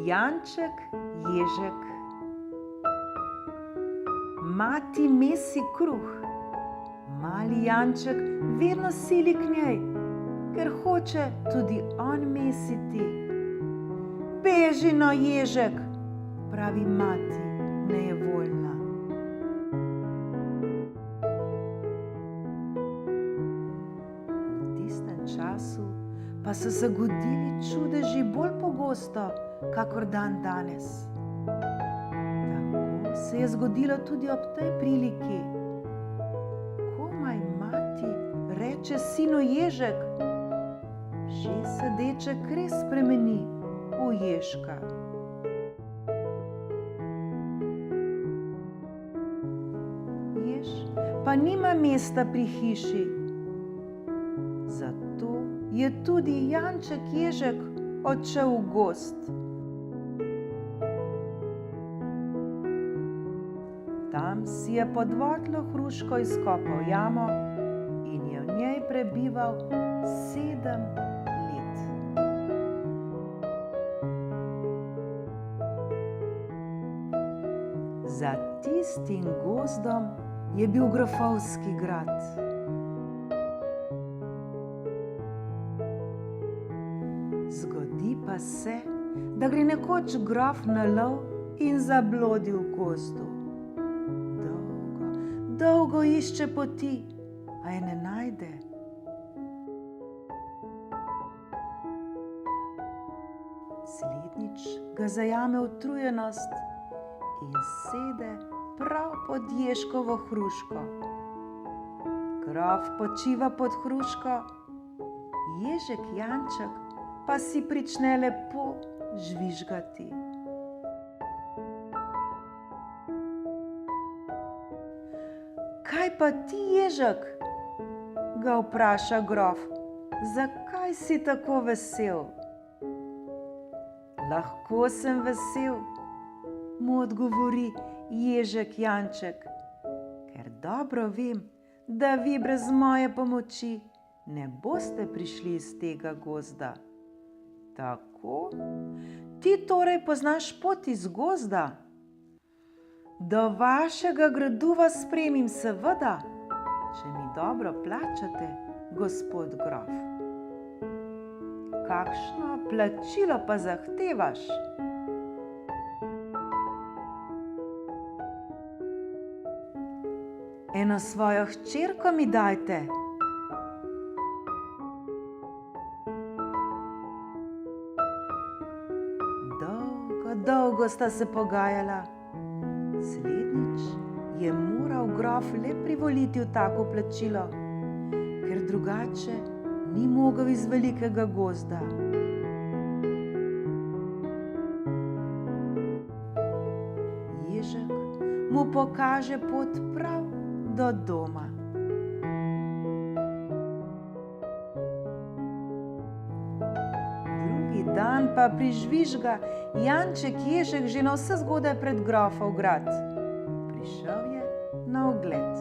Janček Ježek. Mati mesi kruh, mali Janček vedno sili k njej, ker hoče tudi on mesiti. Beži no, Ježek, pravi mati nejevoljna. V tistem času pa so se godili čudeži bolj pogosto, kakor dan danes. Tako se je zgodilo tudi ob tej priliki. Komaj mati reče sinu Ježek, že se deček res spremeni v Ježka. Jež pa nima mesta pri hiši, zato je tudi Janček Ježek odšel v gozd. Tam si je pod votlo hruško izkopal jamo in je v njej prebival 7 let. Za tistim gozdom je bil grofovski grad. Zgodi pa se, da gre nekoč grof na lov in zablodi v gozdu. Dolgo išče poti, a je ne najde. Slednjič ga zajame utrujenost in sede prav pod Ježkovo hruško. Grof počiva pod hruško, Ježek Janček pa si prične lepo žvižgati. Kaj pa ti, Ježek? Ga vpraša grof. Zakaj si tako vesel? Lahko sem vesel, mu odgovori Ježek Janček, ker dobro vem, da vi brez moje pomoči ne boste prišli iz tega gozda. Tako? Ti torej poznaš pot iz gozda? Do vašega gradu vas spremim, seveda, če mi dobro plačate, gospod grof. Kakšno plačilo pa zahtevaš? Eno svojo hčerko mi dajte. Dolgo sta se pogajala. Slednjič je moral grof le privoliti v tako plačilo, ker drugače ni mogel iz velikega gozda. Ježek mu pokaže pot prav do doma. Drugi dan pa prižvižga Janček Ježek že navsezgodaj pred grofov grad. Prišel je na ogled.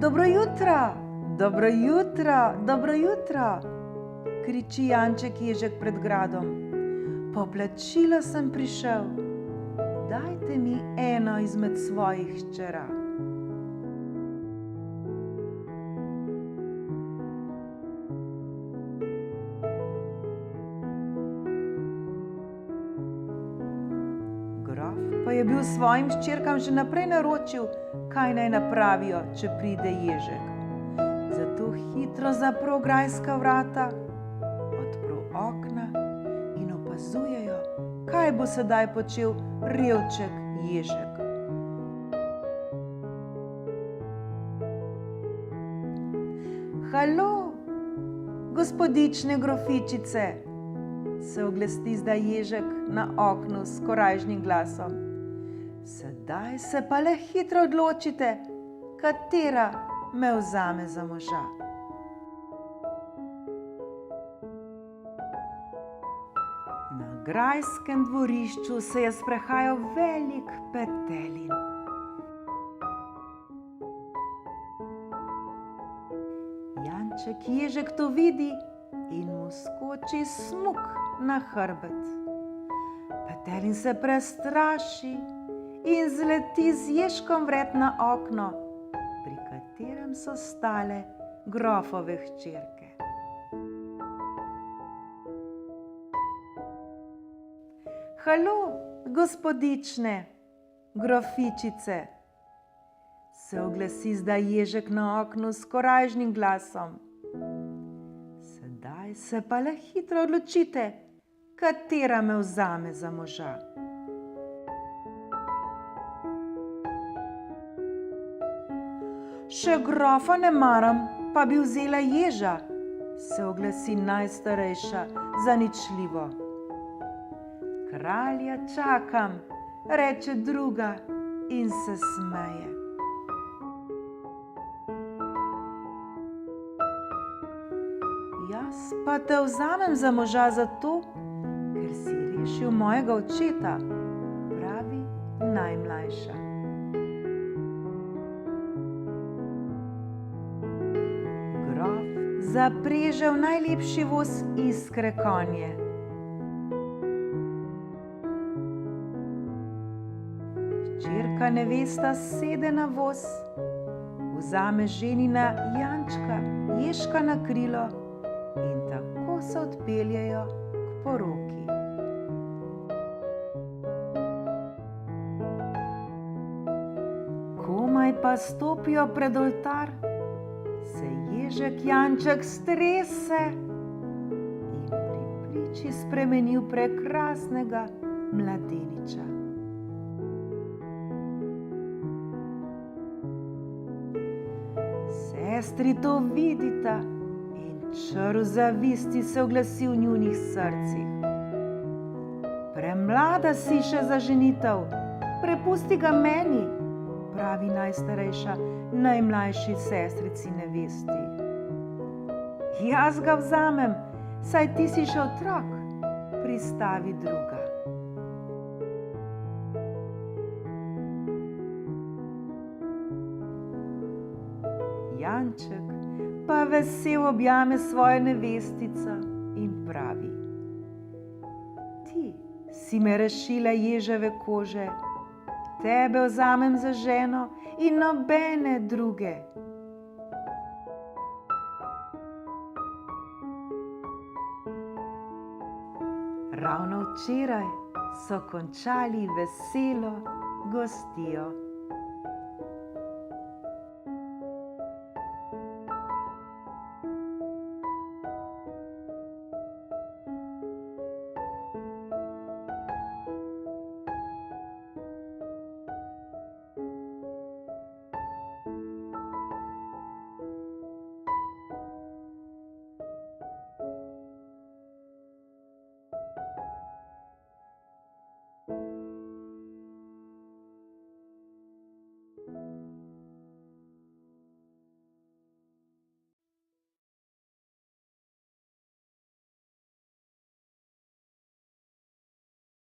Dobro jutro, dobro jutro, dobro jutro, kriči Janček Ježek pred gradom. Po plačilo sem prišel. Dajte mi eno izmed svojih hčera. Pa je bil svojim hčerkam že naprej naročil, kaj naj napravijo, če pride Ježek. Zato hitro zaprl grajska vrata, odprl okna in opazujejo, kaj bo sedaj počel revček Ježek. Halo, gospodične grofičice, se oglasi zdaj Ježek na oknu s korajžnim glasom. Sedaj se pa le hitro odločite, katera me vzame za moža. Na grajskem dvorišču se je sprehajal velik petelin. Janček Ježek to vidi in mu skoči smuk na hrbet. Telin se prestraši in zleti z ježkom vred na okno, pri katerem so stale grofove hčerke. Halo, gospodične, grofičice, se oglasi zdaj ježek na oknu s korajžnim glasom. Sedaj se pa le hitro odločite, katera me vzame za moža. Še grofa ne maram, pa bi vzela ježa, se oglasi najstarejša zaničljivo. Kralja čakam, reče druga in se smeje. Jaz pa te vzamem za moža zato, ker si rešil mojega očeta, pravi najmlajša. Grof zapreže v najlepši voz Iskre konje. Hčerka nevesta sede na voz, vzame ženina Jančka ježka na krilo in tako se odpeljejo k poroki. Komaj pa stopijo pred oltar, se ježek Janček strese in pri priči spremeni v prekrasnega mladeniča. Sestri to vidita in čr zavisti se oglasi v njunih srcih. Premlada si še za ženitev, prepusti ga meni, pravi najstarejša najmlajši sestrici nevesti. Jaz ga vzamem, saj ti si še otrok, pristavi druga. Janček pa vesel objame svojo nevestico in pravi: Ti si me rešila ježeve kože, tebe vzamem za ženo in nobene druge. Ravno včeraj so končali veselo gostijo.